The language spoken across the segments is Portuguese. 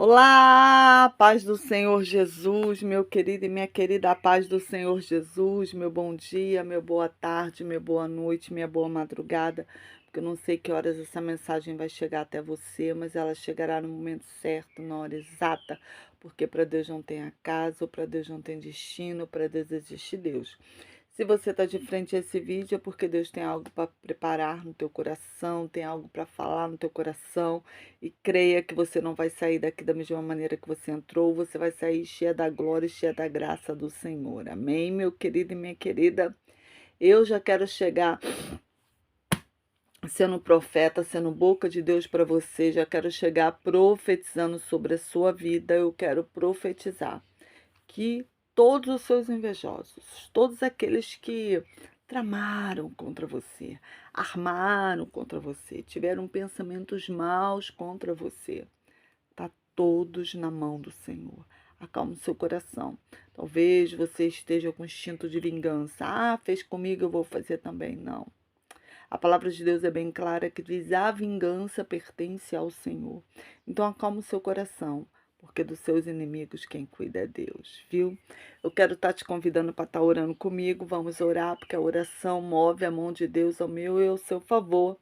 Olá, paz do Senhor Jesus, meu querido e minha querida, a paz do Senhor Jesus, meu bom dia, meu boa tarde, minha boa noite, minha boa madrugada, porque eu não sei que horas essa mensagem vai chegar até você, mas ela chegará no momento certo, na hora exata, porque para Deus não tem acaso, para Deus não tem destino, para Deus existe Deus. Se você está de frente a esse vídeo é porque Deus tem algo para preparar no teu coração, tem algo para falar no teu coração e creia que você não vai sair daqui da mesma maneira que você entrou, você vai sair cheia da glória e cheia da graça do Senhor. Amém, meu querido e minha querida? Eu já quero chegar sendo profeta, sendo boca de Deus para você, já quero chegar profetizando sobre a sua vida, eu quero profetizar que todos os seus invejosos, todos aqueles que tramaram contra você, armaram contra você, tiveram pensamentos maus contra você, tá todos na mão do Senhor. Acalme seu coração. Talvez você esteja com instinto de vingança. Ah, fez comigo, eu vou fazer também. Não. A palavra de Deus é bem clara que diz: a vingança pertence ao Senhor. Então acalma o seu coração, porque dos seus inimigos quem cuida é Deus, viu? Eu quero estar te convidando para estar orando comigo. Vamos orar, porque a oração move a mão de Deus ao meu e ao seu favor.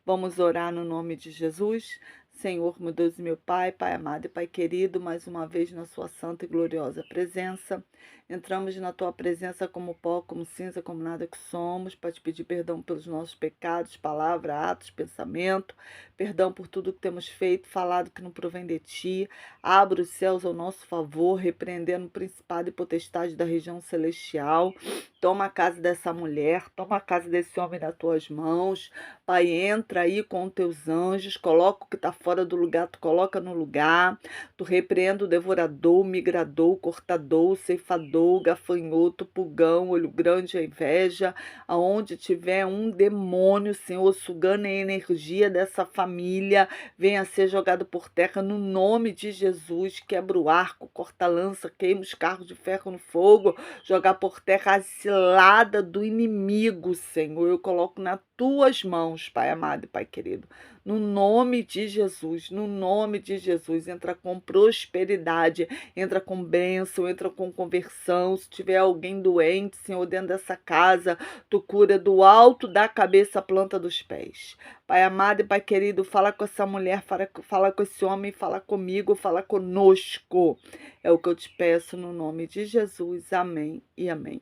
Vamos orar no nome de Jesus. Senhor, meu Deus e meu Pai, Pai amado e Pai querido, mais uma vez na sua santa e gloriosa presença. Entramos na tua presença como pó, como cinza, como nada que somos, para te pedir perdão pelos nossos pecados, palavra, atos, pensamento, perdão por tudo que temos feito, falado que não provém de ti. Abra os céus ao nosso favor, repreendendo o principado e potestade da região celestial. Toma a casa dessa mulher, toma a casa desse homem nas tuas mãos. Pai, entra aí com os teus anjos, coloca o que está fora do lugar, tu coloca no lugar. Tu repreenda o devorador, o migrador, o cortador, o ceifador, o gafanhoto, o pulgão, o olho grande, a inveja. Aonde tiver um demônio, Senhor, sugando a energia dessa família, venha ser jogado por terra no nome de Jesus. Quebra o arco, corta a lança, queima os carros de ferro no fogo, jogar por terra a cilada do inimigo, Senhor. Eu coloco nas tuas mãos, Pai amado e Pai querido. No nome de Jesus, no nome de Jesus, entra com prosperidade, entra com bênção, entra com conversão. Se tiver alguém doente, Senhor, dentro dessa casa, tu cura do alto da cabeça à planta dos pés. Pai amado e Pai querido, fala com essa mulher, fala com esse homem, fala comigo, fala conosco. É o que eu te peço no nome de Jesus. Amém e amém.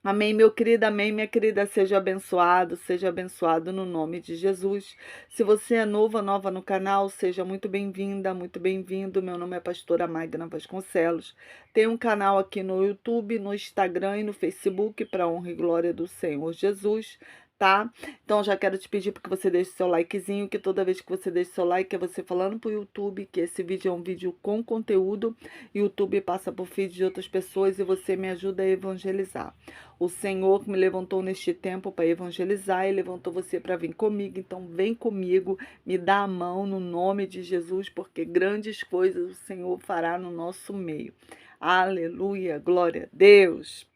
Amém, meu querido, amém, minha querida, seja abençoado no nome de Jesus. Se você é novo, nova no canal, seja muito bem-vinda, muito bem-vindo. Meu nome é pastora Magna Vasconcelos. Tem um canal aqui no YouTube, no Instagram e no Facebook para honra e glória do Senhor Jesus, tá? Então já quero te pedir para que você deixe seu likezinho, que toda vez que você deixa seu like é você falando pro YouTube que esse vídeo é um vídeo com conteúdo. YouTube passa por feed de outras pessoas e você me ajuda a evangelizar. O Senhor me levantou neste tempo para evangelizar e levantou você para vir comigo. Então vem comigo, me dá a mão no nome de Jesus, porque grandes coisas o Senhor fará no nosso meio. Aleluia, glória a Deus.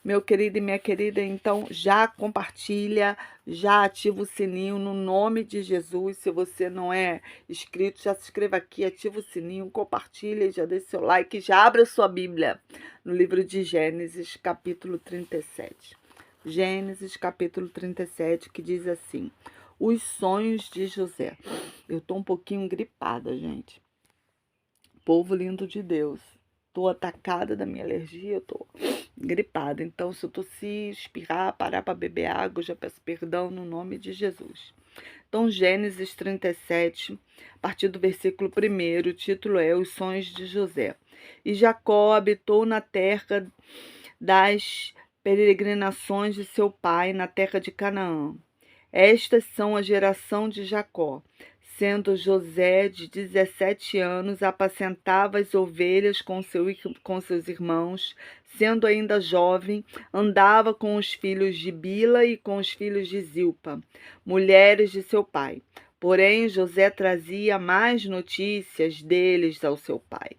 Meu querido e minha querida, então já compartilha, já ativa o sininho no nome de Jesus. Se você não é inscrito, já se inscreva aqui, ativa o sininho, compartilha, já deixa seu like, já abra sua Bíblia no livro de Gênesis, capítulo 37. Gênesis, capítulo 37, que diz assim: os sonhos de José. Eu estou um pouquinho gripada, gente. Povo lindo de Deus. Estou atacada da minha alergia, eu estou gripada. Então, se eu tossir, espirrar, parar para beber água, eu já peço perdão no nome de Jesus. Então, Gênesis 37, a partir do versículo 1, o título é Os Sonhos de José. E Jacó habitou na terra das peregrinações de seu pai, na terra de Canaã. Estas são a geração de Jacó. Sendo José de 17 anos, apacentava as ovelhas com seus irmãos. Sendo ainda jovem, andava com os filhos de Bila e com os filhos de Zilpa, mulheres de seu pai. Porém, José trazia mais notícias deles ao seu pai.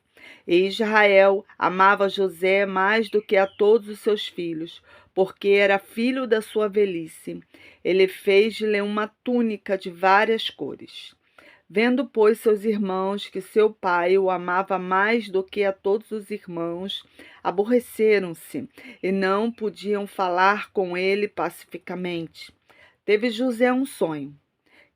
E Israel amava José mais do que a todos os seus filhos, porque era filho da sua velhice. Ele fez-lhe uma túnica de várias cores. Vendo, pois, seus irmãos que seu pai o amava mais do que a todos os irmãos, aborreceram-se e não podiam falar com ele pacificamente. Teve José um sonho,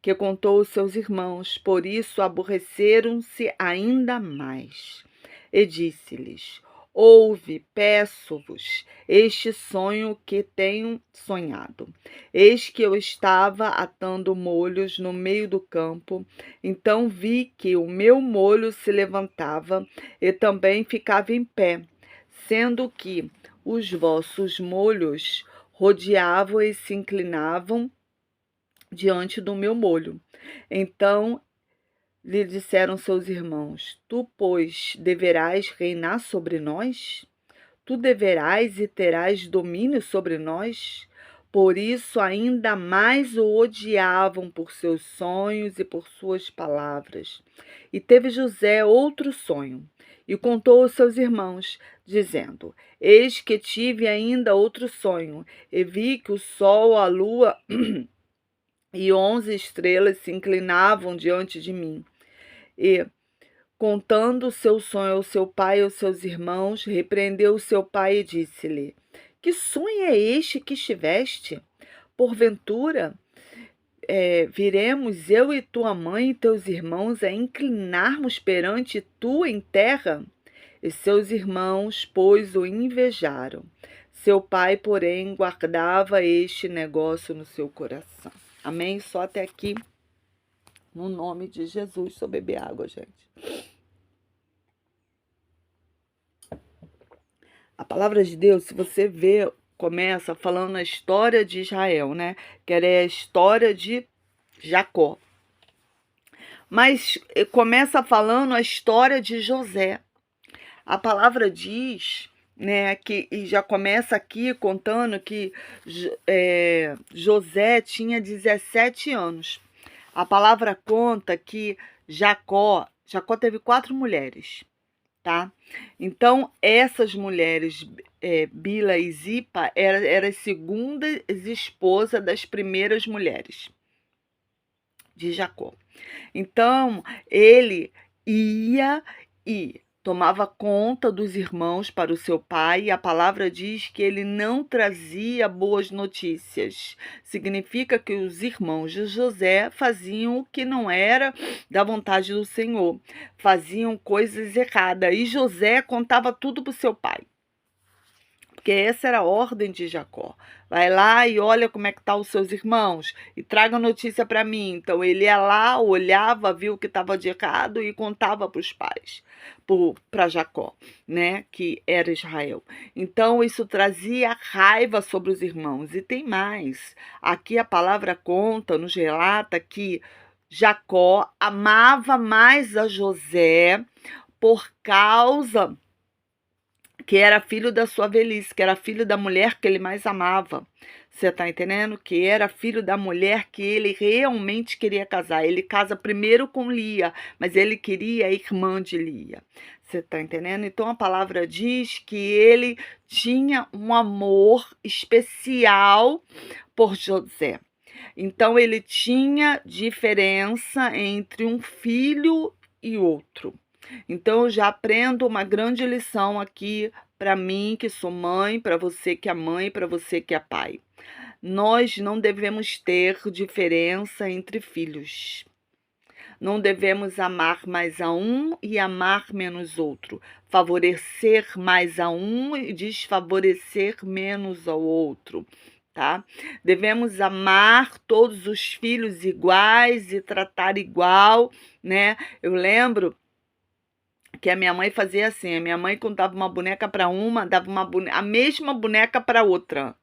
que contou aos seus irmãos, por isso aborreceram-se ainda mais. E disse-lhes: Ouve, peço-vos, este sonho que tenho sonhado. Eis que eu estava atando molhos no meio do campo, então vi que o meu molho se levantava e também ficava em pé, sendo que os vossos molhos rodeavam e se inclinavam diante do meu molho. Então lhe disseram seus irmãos: Tu, pois, deverás reinar sobre nós? Tu deverás e terás domínio sobre nós? Por isso, ainda mais o odiavam por seus sonhos e por suas palavras. E teve José outro sonho, e contou aos seus irmãos, dizendo: Eis que tive ainda outro sonho, e vi que o sol, a lua e 11 estrelas se inclinavam diante de mim. E, contando o seu sonho ao seu pai e aos seus irmãos, repreendeu o seu pai e disse-lhe: Que sonho é este que tiveste? Porventura, viremos eu e tua mãe e teus irmãos a inclinarmos perante tu em terra? E seus irmãos, pois, o invejaram. Seu pai, porém, guardava este negócio no seu coração. Amém? Só até aqui. No nome de Jesus, só beber água, gente. A palavra de Deus, se você vê, começa falando a história de Israel, né? Que é a história de Jacó. Mas começa falando a história de José. A palavra diz, né, que e já começa aqui contando que José tinha 17 anos. A palavra conta que Jacó teve 4 mulheres, tá? Então, essas mulheres, Bila e Zipa, eram as segundas esposas das primeiras mulheres de Jacó. Então, ele ia e tomava conta dos irmãos para o seu pai, e a palavra diz que ele não trazia boas notícias. Significa que os irmãos de José faziam o que não era da vontade do Senhor, faziam coisas erradas, e José contava tudo para o seu pai. Porque essa era a ordem de Jacó. Vai lá e olha como é que estão os seus irmãos e traga notícia para mim. Então ele ia lá, olhava, viu o que estava de errado e contava para os pais, para Jacó, né, que era Israel. Então isso trazia raiva sobre os irmãos. E tem mais. Aqui a palavra conta, nos relata que Jacó amava mais a José por causa que era filho da sua velhice, que era filho da mulher que ele mais amava. Você está entendendo? Que era filho da mulher que ele realmente queria casar. Ele casa primeiro com Lia, mas ele queria a irmã de Lia. Você está entendendo? Então a palavra diz que ele tinha um amor especial por José. Então ele tinha diferença entre um filho e outro. Então, eu já aprendo uma grande lição aqui para mim, que sou mãe, para você que é mãe, para você que é pai. Nós não devemos ter diferença entre filhos. Não devemos amar mais a um e amar menos outro. Favorecer mais a um e desfavorecer menos ao outro. Tá? Devemos amar todos os filhos iguais e tratar igual, né? Eu lembro que a minha mãe fazia assim, a minha mãe quando dava uma boneca para uma, dava a mesma boneca para outra,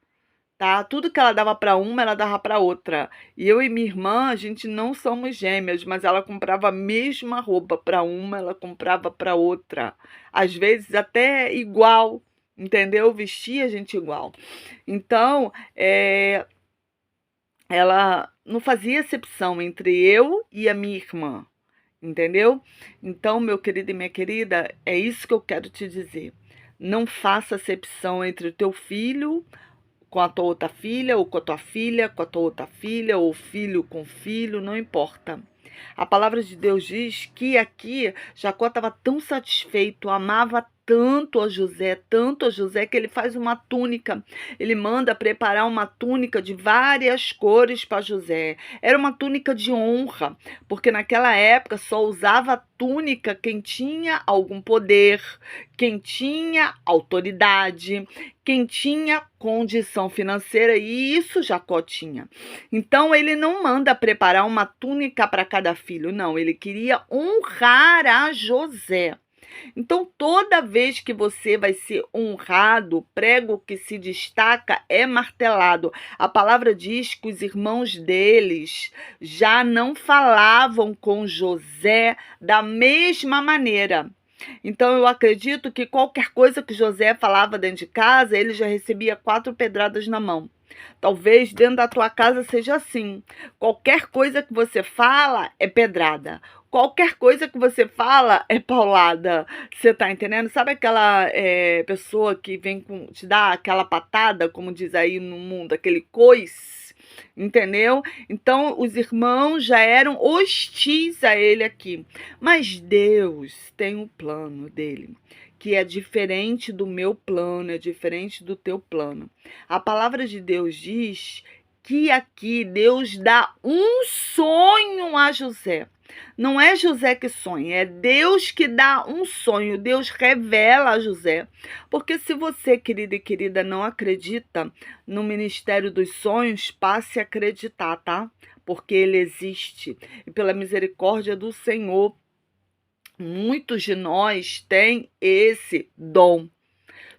tá? Tudo que ela dava para uma, ela dava para outra. E eu e minha irmã, a gente não somos gêmeas, mas ela comprava a mesma roupa para uma, ela comprava para outra. Às vezes até igual, entendeu? Vestia a gente igual. Então, ela não fazia exceção entre eu e a minha irmã. Entendeu? Então, meu querido e minha querida, é isso que eu quero te dizer. Não faça acepção entre o teu filho com a tua outra filha, ou com a tua filha com a tua outra filha, ou filho com filho, não importa. A palavra de Deus diz que aqui Jacó estava tão satisfeito, amava tanto a José, que ele faz uma túnica. Ele manda preparar uma túnica de várias cores para José. Era uma túnica de honra, porque naquela época só usava túnica quem tinha algum poder, quem tinha autoridade, quem tinha condição financeira, e isso Jacó tinha. Então ele não manda preparar uma túnica para cada filho, não, ele queria honrar a José. Então, toda vez que você vai ser honrado, o prego que se destaca é martelado. A palavra diz que os irmãos deles já não falavam com José da mesma maneira. Então, eu acredito que qualquer coisa que José falava dentro de casa, ele já recebia 4 pedradas na mão. Talvez dentro da tua casa seja assim. Qualquer coisa que você fala é pedrada. Qualquer coisa que você fala é paulada. Você tá entendendo? Sabe aquela pessoa que vem te dar aquela patada, como diz aí no mundo, aquele coice? Entendeu? Então, os irmãos já eram hostis a ele aqui. Mas Deus tem um plano dele, que é diferente do meu plano, é diferente do teu plano. A palavra de Deus diz que aqui Deus dá um sonho a José. Não é José que sonha, é Deus que dá um sonho. Deus revela a José. Porque se você, querida e querida, não acredita no ministério dos sonhos, passe a acreditar, tá? Porque ele existe. E pela misericórdia do Senhor, muitos de nós têm esse dom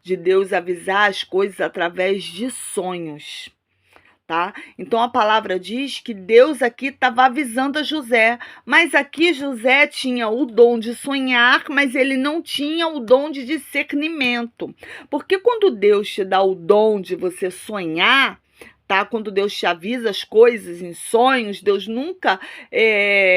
de Deus avisar as coisas através de sonhos. Tá? Então a palavra diz que Deus aqui estava avisando a José, mas aqui José tinha o dom de sonhar, mas ele não tinha o dom de discernimento. Porque quando Deus te dá o dom de você sonhar, tá? Quando Deus te avisa as coisas em sonhos, Deus nunca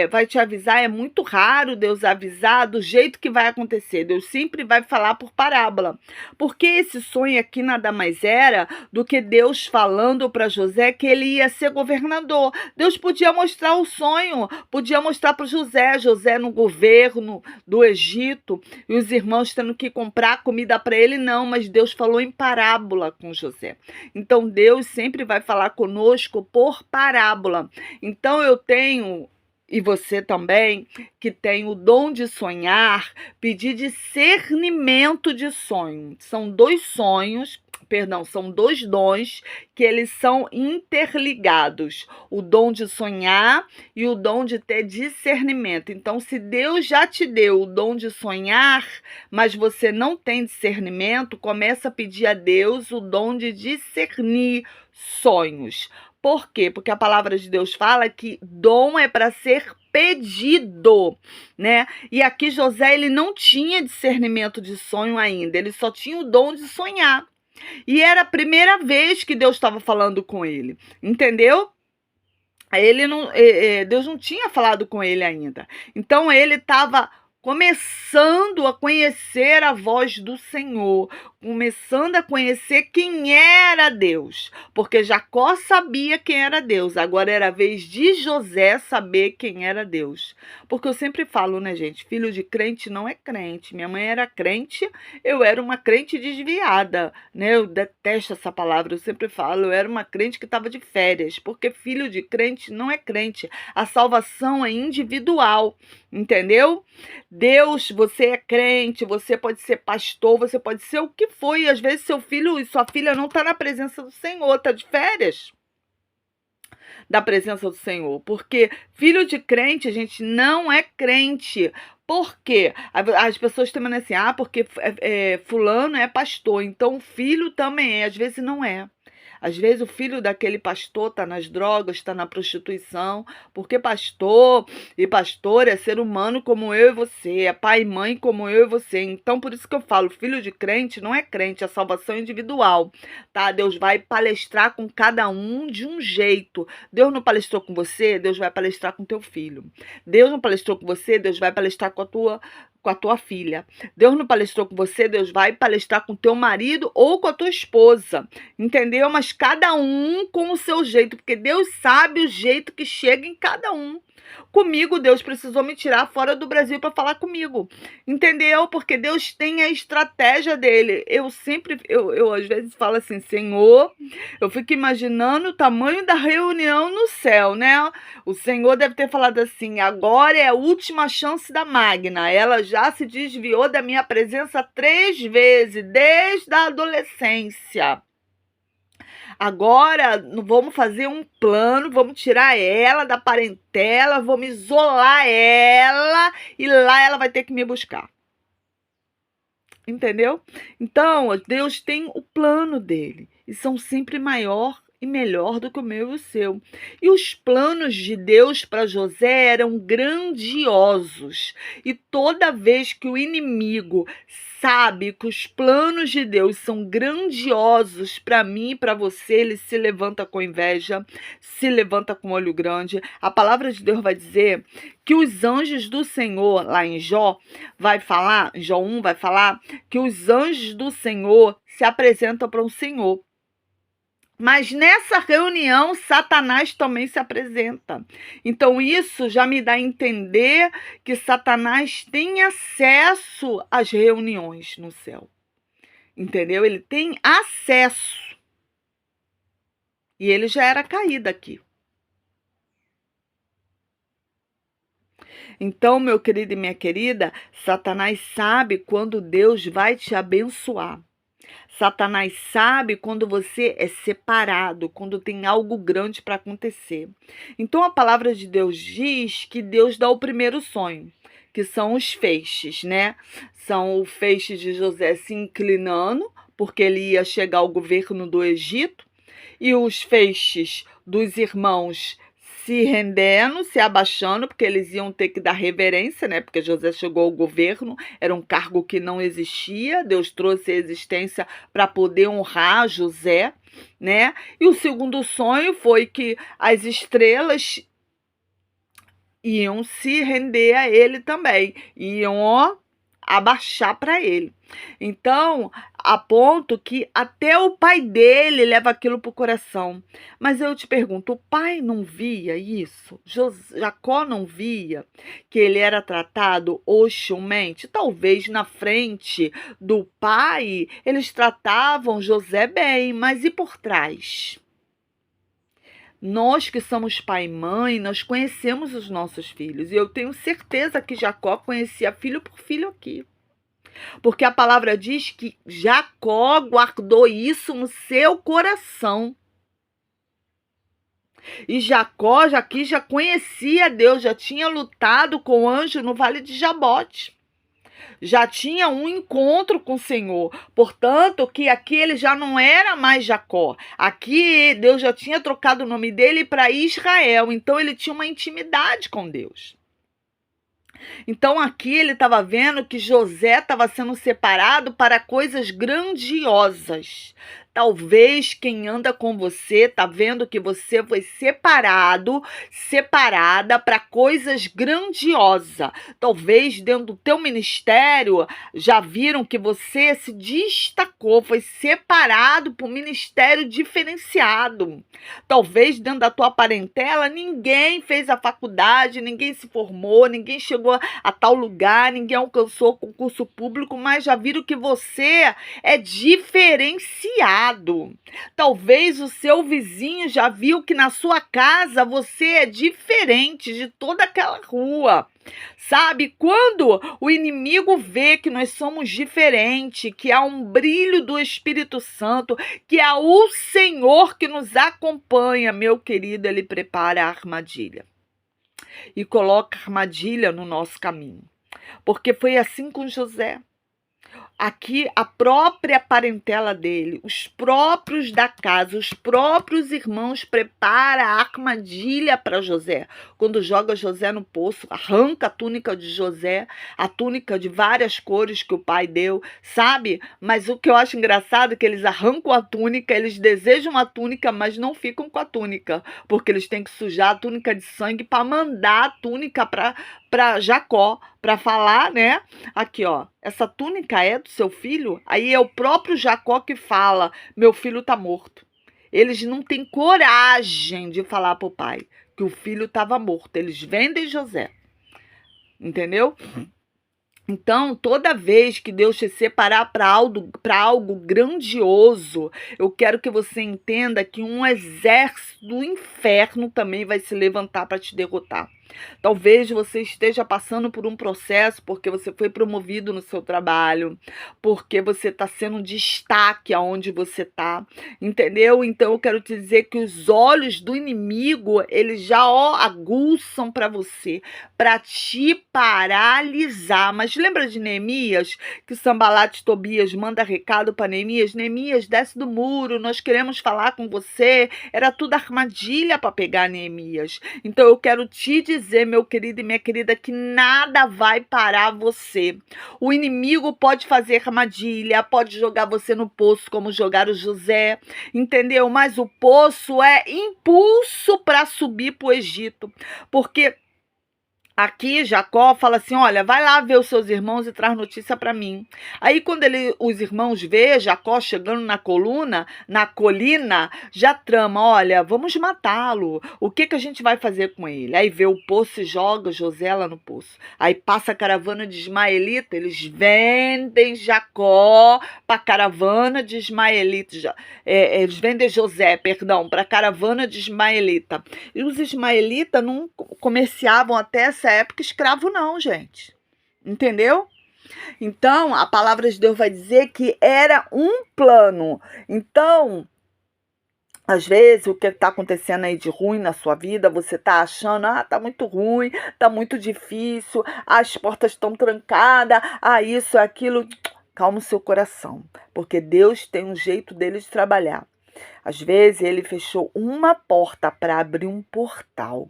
vai te avisar, é muito raro Deus avisar do jeito que vai acontecer. Deus sempre vai falar por parábola. Porque esse sonho aqui nada mais era do que Deus falando para José que ele ia ser governador. Deus podia mostrar o sonho, podia mostrar para José no governo do Egito, e os irmãos tendo que comprar comida para ele, não, mas Deus falou em parábola com José. Então Deus sempre vai falar conosco por parábola. Então eu tenho, e você também, que tem o dom de sonhar, pedir discernimento de sonho. São dois dons que eles são interligados. O dom de sonhar e o dom de ter discernimento. Então, se Deus já te deu o dom de sonhar, mas você não tem discernimento, começa a pedir a Deus o dom de discernir sonhos. Por quê? Porque a palavra de Deus fala que dom é para ser pedido, né? E aqui José, ele não tinha discernimento de sonho ainda, ele só tinha o dom de sonhar. E era a primeira vez que Deus estava falando com ele, entendeu? Deus não tinha falado com ele ainda. Então ele estava começando a conhecer a voz do Senhor, começando a conhecer quem era Deus, porque Jacó sabia quem era Deus, agora era a vez de José saber quem era Deus. Porque eu sempre falo, né, gente, filho de crente não é crente. Minha mãe era crente, eu era uma crente desviada, né? Eu detesto essa palavra, eu sempre falo, eu era uma crente que estava de férias, porque filho de crente não é crente. A salvação é individual, entendeu? Deus, você é crente, você pode ser pastor, você pode ser o que for, e às vezes seu filho e sua filha não está na presença do Senhor, está de férias da presença do Senhor, porque filho de crente, a gente não é crente. Por quê? As pessoas estão dizendo assim, porque fulano é pastor, então o filho também é, às vezes não é. Às vezes o filho daquele pastor está nas drogas, está na prostituição, porque pastor e pastor é ser humano como eu e você, é pai e mãe como eu e você. Então, por isso que eu falo, filho de crente não é crente, é salvação individual, tá? Deus vai palestrar com cada um de um jeito. Deus não palestrou com você, Deus vai palestrar com teu filho. Deus não palestrou com você, Deus vai palestrar com a tua filha. Deus não palestrou com você, Deus vai palestrar com teu marido ou com a tua esposa, entendeu? Mas cada um com o seu jeito, porque Deus sabe o jeito que chega em cada um. Comigo, Deus precisou me tirar fora do Brasil para falar comigo, entendeu? Porque Deus tem a estratégia dele. Eu às vezes falo assim, Senhor, eu fico imaginando o tamanho da reunião no céu, né? O Senhor deve ter falado assim, agora é a última chance da Magna. Ela já se desviou da minha presença 3 vezes, desde a adolescência. Agora vamos fazer um plano, vamos tirar ela da parentela, vamos isolar ela e lá ela vai ter que me buscar. Entendeu? Então, Deus tem o plano dele e são sempre maior e melhor do que o meu e o seu. E os planos de Deus para José eram grandiosos. E toda vez que o inimigo sabe que os planos de Deus são grandiosos para mim e para você, ele se levanta com inveja, se levanta com olho grande. A palavra de Deus vai dizer que os anjos do Senhor, lá em Jó, em Jó 1 vai falar que os anjos do Senhor se apresentam para o Senhor. Mas nessa reunião, Satanás também se apresenta. Então, isso já me dá a entender que Satanás tem acesso às reuniões no céu. Entendeu? Ele tem acesso. E ele já era caído aqui. Então, meu querido e minha querida, Satanás sabe quando Deus vai te abençoar. Satanás sabe quando você é separado, quando tem algo grande para acontecer. Então a palavra de Deus diz que Deus dá o primeiro sonho, que são os feixes, né? São o feixe de José se inclinando, porque ele ia chegar ao governo do Egito, e os feixes dos irmãos se rendendo, se abaixando, porque eles iam ter que dar reverência, né? Porque José chegou ao governo, era um cargo que não existia, Deus trouxe a existência para poder honrar José, né? E o segundo sonho foi que as estrelas iam se render a ele também, iam abaixar para ele. Então, a ponto que até o pai dele leva aquilo para o coração. Mas eu te pergunto, o pai não via isso? Jacó não via que ele era tratado hostilmente? Talvez na frente do pai eles tratavam José bem, mas e por trás? Nós que somos pai e mãe, nós conhecemos os nossos filhos. E eu tenho certeza que Jacó conhecia filho por filho aqui. Porque a palavra diz que Jacó guardou isso no seu coração. E Jacó já conhecia Deus, já tinha lutado com o anjo no Vale de Jabote. Já tinha um encontro com o Senhor. Portanto, que aqui ele já não era mais Jacó. Aqui Deus já tinha trocado o nome dele para Israel. Então ele tinha uma intimidade com Deus. Então aqui ele estava vendo que José estava sendo separado para coisas grandiosas. Talvez quem anda com você está vendo que você foi separada para coisas grandiosas. Talvez dentro do teu ministério já viram que você se destacou, foi separado para um ministério diferenciado. Talvez dentro da tua parentela ninguém fez a faculdade, ninguém se formou, ninguém chegou a tal lugar, ninguém alcançou concurso público, mas já viram que você é diferenciado. Talvez o seu vizinho já viu que na sua casa você é diferente de toda aquela rua. Sabe, quando o inimigo vê que nós somos diferentes, que há um brilho do Espírito Santo, que há o Senhor que nos acompanha, meu querido, ele prepara a armadilha. E coloca armadilha no nosso caminho. Porque foi assim com José. Aqui a própria parentela dele, os próprios da casa, os próprios irmãos preparam a armadilha para José. Quando joga José no poço, arranca a túnica de José, a túnica de várias cores que o pai deu, sabe? Mas o que eu acho engraçado é que eles arrancam a túnica, eles desejam a túnica, mas não ficam com a túnica, porque eles têm que sujar a túnica de sangue para mandar a túnica para Jacó, para falar, né? Aqui, ó, essa túnica é do seu filho? Aí é o próprio Jacó que fala, meu filho tá morto. Eles não têm coragem de falar para o pai que o filho estava morto. Eles vendem José, entendeu? Então, toda vez que Deus te separar para algo grandioso, eu quero que você entenda que um exército do inferno também vai se levantar para te derrotar. Talvez você esteja passando por um processo porque você foi promovido no seu trabalho, porque você está sendo um destaque aonde você está, entendeu? Então eu quero te dizer que os olhos do inimigo, eles já aguçam para você, para te paralisar. Mas lembra de Neemias, que o Sambalat Tobias manda recado para Neemias? Neemias, desce do muro, nós queremos falar com você. Era tudo armadilha para pegar Neemias. Então eu quero te dizer, meu querido e minha querida, que nada vai parar você. O inimigo pode fazer armadilha, pode jogar você no poço, como jogaram José, entendeu? Mas o poço é impulso para subir para o Egito, porque aqui, Jacó fala assim, olha, vai lá ver os seus irmãos e traz notícia para mim. Aí, quando os irmãos vê Jacó chegando na colina, já trama, olha, vamos matá-lo. O que a gente vai fazer com ele? Aí vê o poço e joga José lá no poço. Aí passa a caravana de ismaelita, eles vendem Jacó para a caravana de ismaelita. Eles vendem José, perdão, para a caravana de ismaelita. E os ismaelitas não comerciavam até essa época escravo não, gente. Entendeu? Então, a palavra de Deus vai dizer que era um plano. Então, às vezes, o que está acontecendo aí de ruim na sua vida, você está achando, tá muito ruim, tá muito difícil, as portas estão trancadas, isso, aquilo. Calma o seu coração, porque Deus tem um jeito dele de trabalhar. Às vezes, ele fechou uma porta para abrir um portal.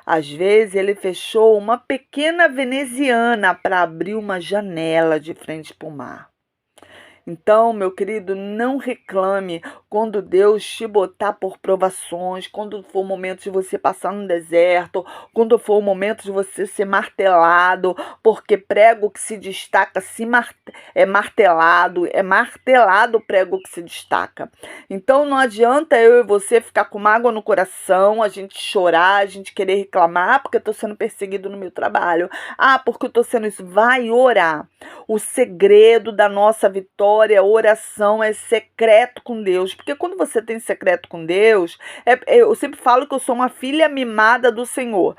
Às vezes, ele fechou uma pequena veneziana para abrir uma janela de frente para o mar. Então, meu querido, não reclame quando Deus te botar por provações, quando for o momento de você passar no deserto, quando for o momento de você ser martelado, porque prego que se destaca é martelado o prego que se destaca. Então, não adianta eu e você ficar com mágoa no coração, a gente chorar, a gente querer reclamar, porque eu estou sendo perseguido no meu trabalho. Porque eu estou sendo isso. Vai orar. O segredo da nossa vitória, oração, é secreto com Deus. Porque quando você tem secreto com Deus, eu sempre falo que eu sou uma filha mimada do Senhor.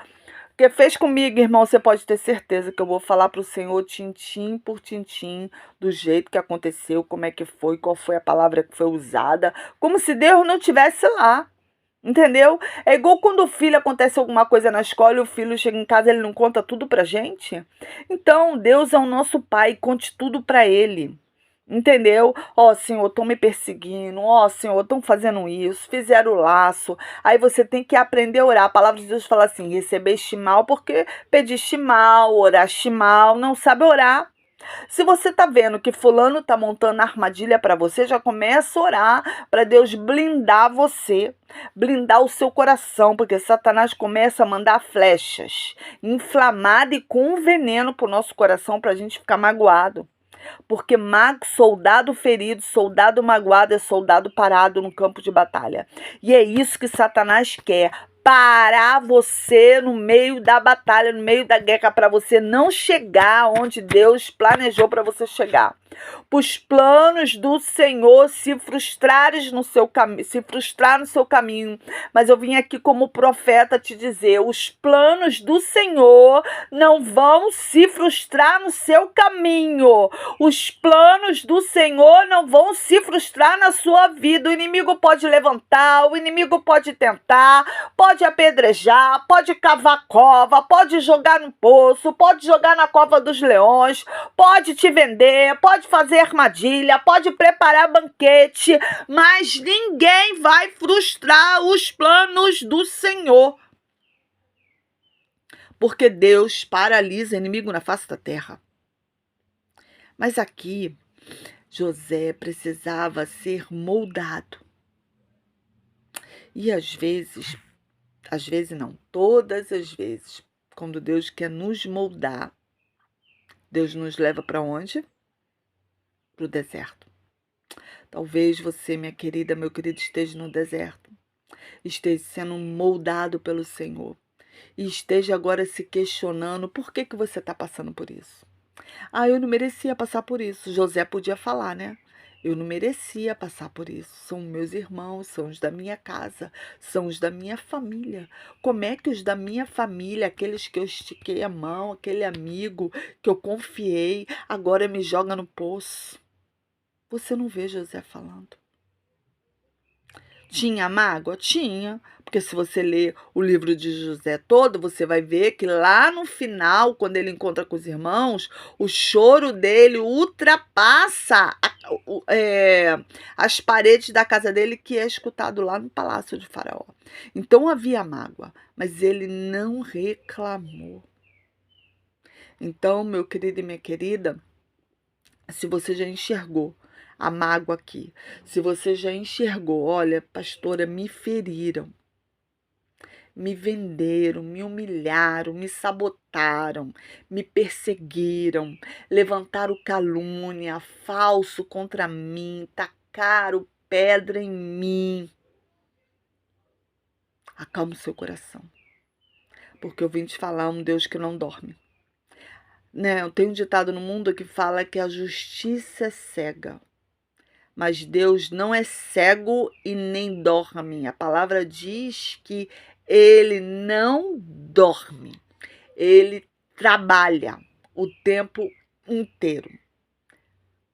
O que fez comigo, irmão, você pode ter certeza que eu vou falar para o Senhor tintim por tintim, do jeito que aconteceu, como é que foi, qual foi a palavra que foi usada, como se Deus não estivesse lá. Entendeu? É igual quando o filho acontece alguma coisa na escola e o filho chega em casa, ele não conta tudo pra gente. Então, Deus é o nosso pai, conte tudo pra ele. Entendeu? Senhor, estão me perseguindo. Senhor, estão fazendo isso. Fizeram o laço. Aí você tem que aprender a orar. A palavra de Deus fala assim: recebeste mal porque pediste mal, oraste mal, não sabe orar. Se você tá vendo que fulano tá montando armadilha para você, já começa a orar para Deus blindar você, blindar o seu coração, porque Satanás começa a mandar flechas inflamadas e com veneno pro nosso coração para a gente ficar magoado. Porque soldado ferido, soldado magoado é soldado parado no campo de batalha. E é isso que Satanás quer. Parar você no meio da batalha, no meio da guerra, para você não chegar onde Deus planejou para você chegar. Os planos do Senhor se frustrarem no seu caminho. Mas eu vim aqui como profeta te dizer, os planos do Senhor não vão se frustrar no seu caminho. Os planos do Senhor não vão se frustrar na sua vida. O inimigo pode levantar, o inimigo pode tentar, pode apedrejar, pode cavar cova, pode jogar no poço, pode jogar na cova dos leões, pode te vender, pode fazer armadilha, pode preparar banquete, mas ninguém vai frustrar os planos do Senhor. Porque Deus paralisa o inimigo na face da terra. Mas aqui, José precisava ser moldado. E às vezes não, todas as vezes, quando Deus quer nos moldar, Deus nos leva para onde? Para o deserto. Talvez você, minha querida, meu querido, esteja no deserto. esteja sendo moldado pelo Senhor. E esteja agora se questionando por que que você está passando por isso. Ah, eu não merecia passar por isso. José podia falar, né? Eu não merecia passar por isso. São meus irmãos, são os da minha casa, são os da minha família. Como é que os da minha família, aqueles que eu estiquei a mão, aquele amigo que eu confiei, agora me joga no poço? Você não vê José falando. Tinha mágoa? Tinha. Porque se você ler o livro de José todo, você vai ver que lá no final, quando ele encontra com os irmãos, o choro dele ultrapassa as paredes da casa dele, que é escutado lá no palácio de Faraó. Então havia mágoa, mas ele não reclamou. Então, meu querido e minha querida, se você já enxergou a mágoa aqui, se você já enxergou, olha, pastora, me feriram, me venderam, me humilharam, me sabotaram, me perseguiram, levantaram calúnia, falso contra mim, tacaram pedra em mim. Acalma o seu coração, porque eu vim te falar um Deus que não dorme. Né? Tem um ditado no mundo que fala que a justiça é cega. Mas Deus não é cego e nem dorme. A palavra diz que ele não dorme. Ele trabalha o tempo inteiro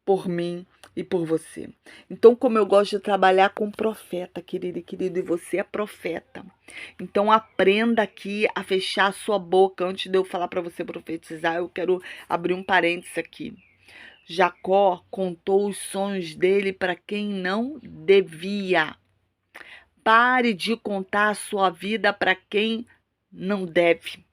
por mim e por você. Então, como eu gosto de trabalhar com profeta, querido e querido, e você é profeta. Então, aprenda aqui a fechar a sua boca antes de eu falar para você profetizar. Eu quero abrir um parênteses aqui. Jacó contou os sonhos dele para quem não devia. Pare de contar a sua vida para quem não deve.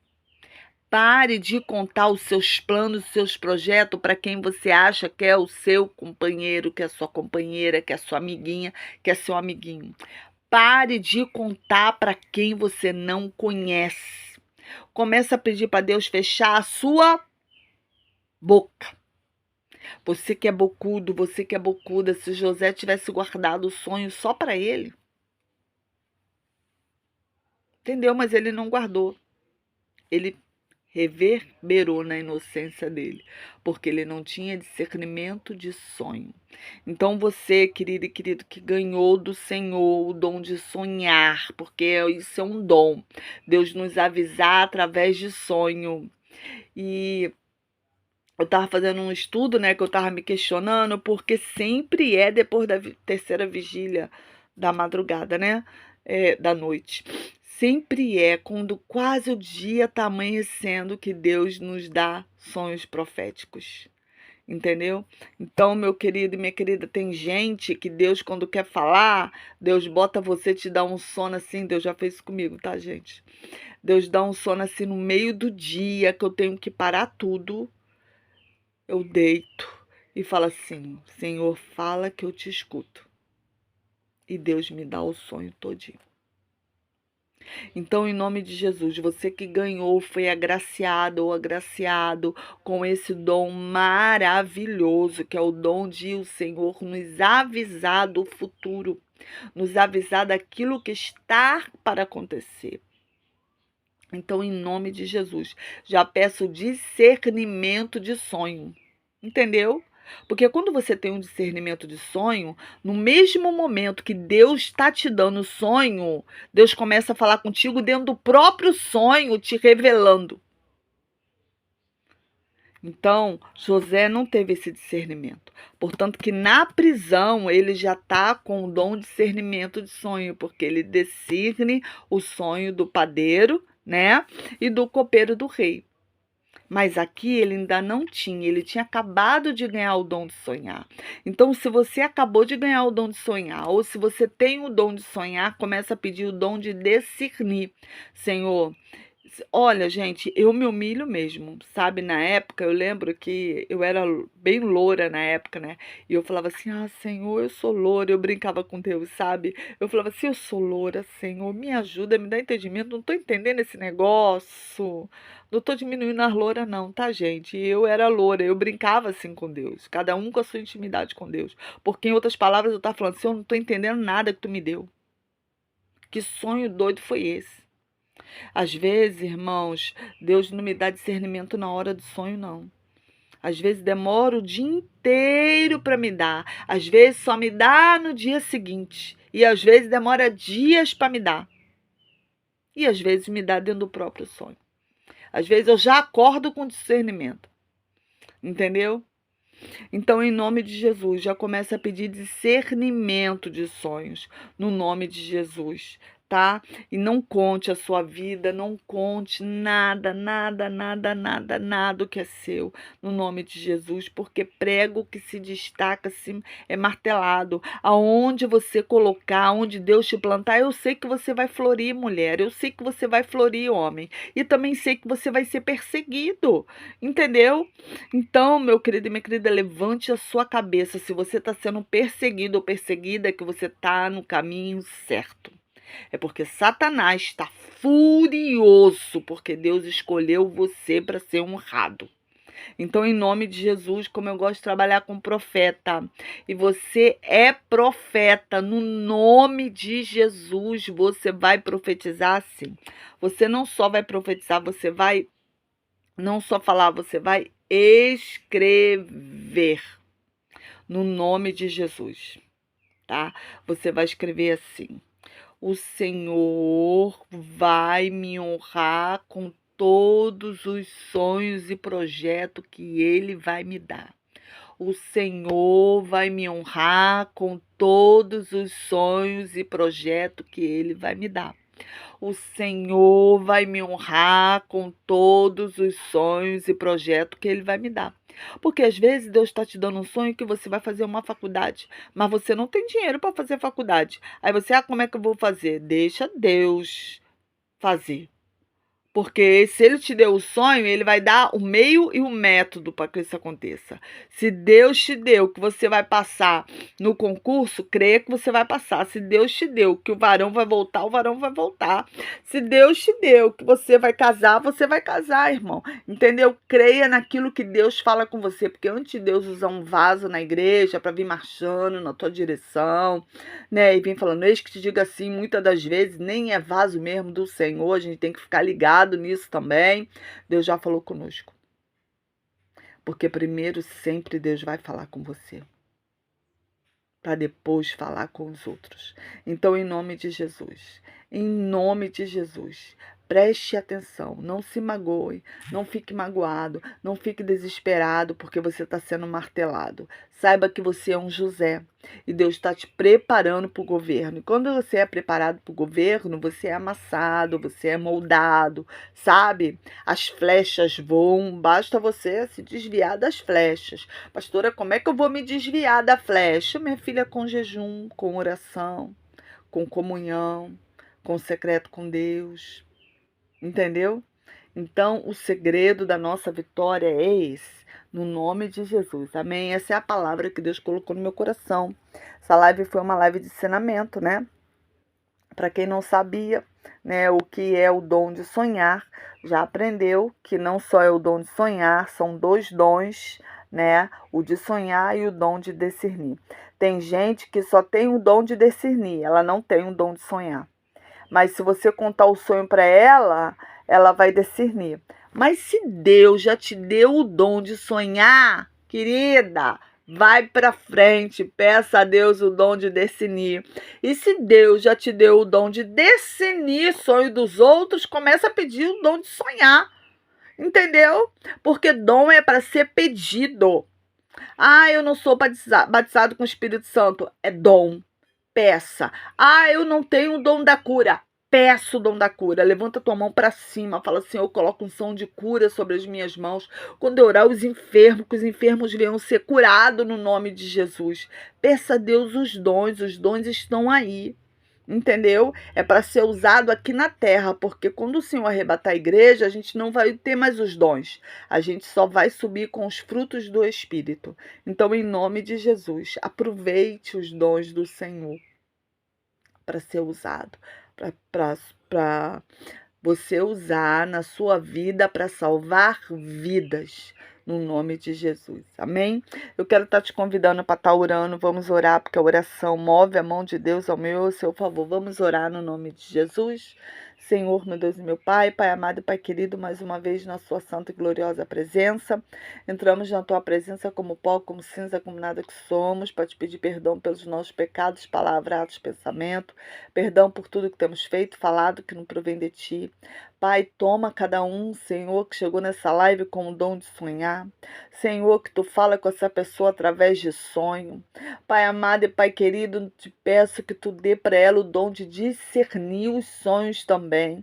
Pare de contar os seus planos, os seus projetos para quem você acha que é o seu companheiro, que é a sua companheira, que é a sua amiguinha, que é seu amiguinho. Pare de contar para quem você não conhece. Comece a pedir para Deus fechar a sua boca. Você que é bocudo, você que é bocuda, se José tivesse guardado o sonho só para ele, entendeu? Mas ele não guardou. Ele reverberou na inocência dele, porque ele não tinha discernimento de sonho. Então você, querido e querido, que ganhou do Senhor o dom de sonhar, porque isso é um dom. Deus nos avisar através de sonho. E eu estava fazendo um estudo, né, que eu estava me questionando, porque sempre é depois da terceira vigília da madrugada, né, da noite. Sempre é quando quase o dia está amanhecendo que Deus nos dá sonhos proféticos. Entendeu? Então, meu querido e minha querida, tem gente que Deus, quando quer falar, Deus bota você, te dá um sono assim. Deus já fez isso comigo, tá, gente? Deus dá um sono assim no meio do dia, que eu tenho que parar tudo. Eu deito e falo assim: Senhor, fala que eu te escuto. E Deus me dá o sonho todinho. Então, em nome de Jesus, você que ganhou, foi agraciado ou agraciado com esse dom maravilhoso, que é o dom de o Senhor nos avisar do futuro, nos avisar daquilo que está para acontecer. Então, em nome de Jesus, já peço discernimento de sonho. Entendeu? Porque quando você tem um discernimento de sonho, no mesmo momento que Deus está te dando o sonho, Deus começa a falar contigo dentro do próprio sonho, te revelando. Então, José não teve esse discernimento. Portanto, que na prisão ele já está com o dom de discernimento de sonho, porque ele discerne o sonho do padeiro, né? E do copeiro do rei. Mas aqui ele ainda não tinha, ele tinha acabado de ganhar o dom de sonhar. Então, se você acabou de ganhar o dom de sonhar, ou se você tem o dom de sonhar, começa a pedir o dom de discernir. Senhor, olha, gente, eu me humilho mesmo, sabe? Na época, eu lembro que eu era bem loura na época, né? E eu falava assim: ah, Senhor, eu sou loura. Eu brincava com Deus, sabe? Eu falava assim: eu sou loura, Senhor, me ajuda, me dá entendimento. Não tô entendendo esse negócio. Não tô diminuindo as louras, não, tá, gente? Eu era loura, eu brincava assim com Deus, cada um com a sua intimidade com Deus. Porque, em outras palavras, eu tava falando assim: eu não tô entendendo nada que tu me deu. Que sonho doido foi esse? Às vezes, irmãos, Deus não me dá discernimento na hora do sonho, não. Às vezes demora o dia inteiro para me dar. Às vezes só me dá no dia seguinte. E às vezes demora dias para me dar. E às vezes me dá dentro do próprio sonho. Às vezes eu já acordo com discernimento. Entendeu? Então, em nome de Jesus, já começa a pedir discernimento de sonhos, no nome de Jesus, tá? E não conte a sua vida, não conte nada, nada, nada, nada, nada que é seu, no nome de Jesus, porque prego que se destaca, se é martelado. Aonde você colocar, onde Deus te plantar, eu sei que você vai florir, mulher, eu sei que você vai florir, homem, e também sei que você vai ser perseguido, entendeu? Então, meu querido e minha querida, levante a sua cabeça. Se você está sendo perseguido ou perseguida, é que você está no caminho certo. É porque Satanás está furioso, porque Deus escolheu você para ser honrado. Então, em nome de Jesus, como eu gosto de trabalhar com profeta, e você é profeta, no nome de Jesus, você vai profetizar sim. Você não só vai profetizar, você vai não só falar, você vai escrever no nome de Jesus, tá? Você vai escrever assim: o Senhor vai me honrar com todos os sonhos e projetos que Ele vai me dar. O Senhor vai me honrar com todos os sonhos e projetos que Ele vai me dar. O Senhor vai me honrar com todos os sonhos e projetos que Ele vai me dar. Porque às vezes Deus está te dando um sonho que você vai fazer uma faculdade, mas você não tem dinheiro para fazer faculdade. Aí você, como é que eu vou fazer? Deixa Deus fazer. Porque se Ele te deu o sonho, Ele vai dar o meio e o método para que isso aconteça. Se Deus te deu que você vai passar no concurso, creia que você vai passar. Se Deus te deu que o varão vai voltar, o varão vai voltar. Se Deus te deu que você vai casar, irmão. Entendeu? Creia naquilo que Deus fala com você. Porque antes de Deus usar um vaso na igreja para vir marchando na tua direção, né? E vir falando, eis que te diga assim, muitas das vezes nem é vaso mesmo do Senhor, a gente tem que ficar ligado nisso também. Deus já falou conosco. Porque primeiro sempre Deus vai falar com você, para depois falar com os outros. Então, em nome de Jesus, preste atenção, não se magoe, não fique magoado, não fique desesperado porque você está sendo martelado. Saiba que você é um José e Deus está te preparando para o governo. E quando você é preparado para o governo, você é amassado, você é moldado, sabe? As flechas voam, basta você se desviar das flechas. Pastora, como é que eu vou me desviar da flecha? Minha filha, com jejum, com oração, com comunhão, com secreto com Deus. Entendeu? Então, o segredo da nossa vitória é esse, no nome de Jesus. Amém? Essa é a palavra que Deus colocou no meu coração. Essa live foi uma live de ensinamento, né? Para quem não sabia, né, o que é o dom de sonhar, já aprendeu que não só é o dom de sonhar, são dois dons, né? O de sonhar e o dom de discernir. Tem gente que só tem o dom de discernir, ela não tem o dom de sonhar. Mas se você contar o sonho para ela, ela vai discernir. Mas se Deus já te deu o dom de sonhar, querida, vai para frente, peça a Deus o dom de discernir. E se Deus já te deu o dom de discernir sonho dos outros, começa a pedir o dom de sonhar. Entendeu? Porque dom é para ser pedido. Ah, eu não sou batizado com o Espírito Santo. É dom. Peça. Ah, eu não tenho o dom da cura. Peça o dom da cura. Levanta tua mão para cima. Fala assim, eu coloco um som de cura sobre as minhas mãos. Quando eu orar os enfermos, que os enfermos venham ser curados no nome de Jesus. Peça a Deus os dons estão aí. Entendeu? É para ser usado aqui na terra, porque quando o Senhor arrebatar a igreja, a gente não vai ter mais os dons. A gente só vai subir com os frutos do Espírito. Então, em nome de Jesus, aproveite os dons do Senhor para ser usado, para você usar na sua vida para salvar vidas, no nome de Jesus. Amém? Eu quero estar te convidando para estar orando. Vamos orar, porque a oração move a mão de Deus ao meu e ao seu favor. Vamos orar no nome de Jesus. Senhor, meu Deus e meu Pai, Pai amado e Pai querido, mais uma vez na sua santa e gloriosa presença. Entramos na tua presença como pó, como cinza, como nada que somos, para te pedir perdão pelos nossos pecados, palavra, atos, pensamento. Perdão por tudo que temos feito, falado, que não provém de ti. Pai, toma cada um, Senhor, que chegou nessa live com o dom de sonhar. Senhor, que tu fala com essa pessoa através de sonho. Pai amado e Pai querido, te peço que tu dê para ela o dom de discernir os sonhos também.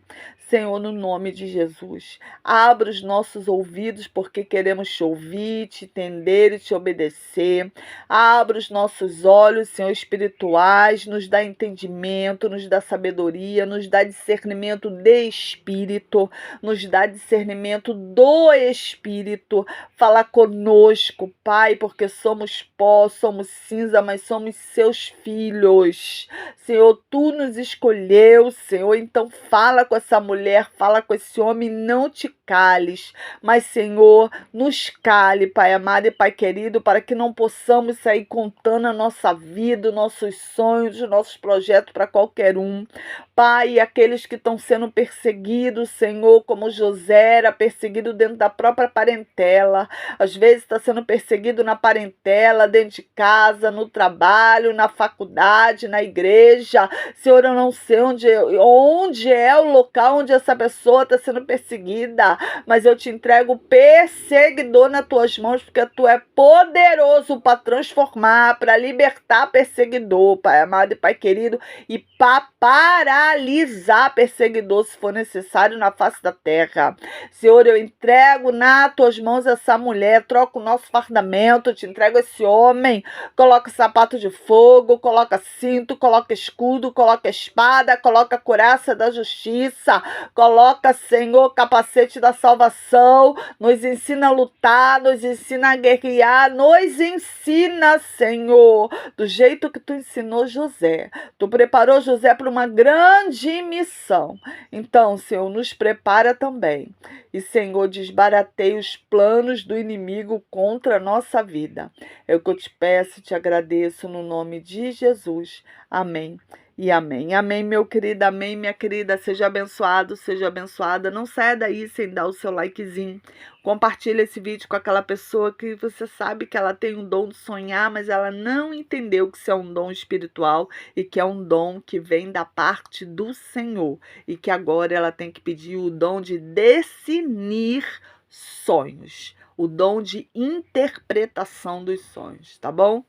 Senhor, no nome de Jesus, abra os nossos ouvidos porque queremos te ouvir, te entender e te obedecer. Abra os nossos olhos, Senhor, espirituais, nos dá entendimento, nos dá sabedoria, nos dá discernimento de espírito, nos dá discernimento do Espírito. Fala conosco, Pai, porque somos pó, somos cinza, mas somos seus filhos. Senhor, tu nos escolheu, Senhor, então fala com essa mulher, fala com esse homem, não te cales, mas, Senhor, nos cale, Pai amado e Pai querido, para que não possamos sair contando a nossa vida, nossos sonhos, nossos projetos para qualquer um. Pai, aqueles que estão sendo perseguidos, Senhor, como José era perseguido dentro da própria parentela, às vezes está sendo perseguido na parentela, dentro de casa, no trabalho, na faculdade, na igreja. Senhor, eu não sei onde é o local onde essa pessoa está sendo perseguida, mas eu te entrego o perseguidor nas tuas mãos, porque tu é poderoso para transformar, para libertar perseguidor, Pai amado e Pai querido, e para paralisar perseguidor, se for necessário, na face da terra. Senhor, eu entrego nas tuas mãos essa mulher, troca o nosso fardamento, te entrego esse homem, coloca sapato de fogo, coloca cinto, coloca escudo, coloca espada, coloca couraça da justiça, coloca, Senhor, capacete da salvação, nos ensina a lutar, nos ensina a guerrear, nos ensina, Senhor, do jeito que tu ensinou José. Tu preparou José para uma grande missão. Então, Senhor, nos prepara também. E, Senhor, desbarateia os planos do inimigo contra a nossa vida. É o que eu te peço e te agradeço no nome de Jesus. Amém. E amém. Amém, meu querido. Amém, minha querida. Seja abençoado, seja abençoada. Não saia daí sem dar o seu likezinho. Compartilha esse vídeo com aquela pessoa que você sabe que ela tem um dom de sonhar, mas ela não entendeu que isso é um dom espiritual e que é um dom que vem da parte do Senhor. E que agora ela tem que pedir o dom de definir sonhos. O dom de interpretação dos sonhos, tá bom?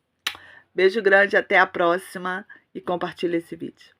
Beijo grande, até a próxima e compartilha esse vídeo.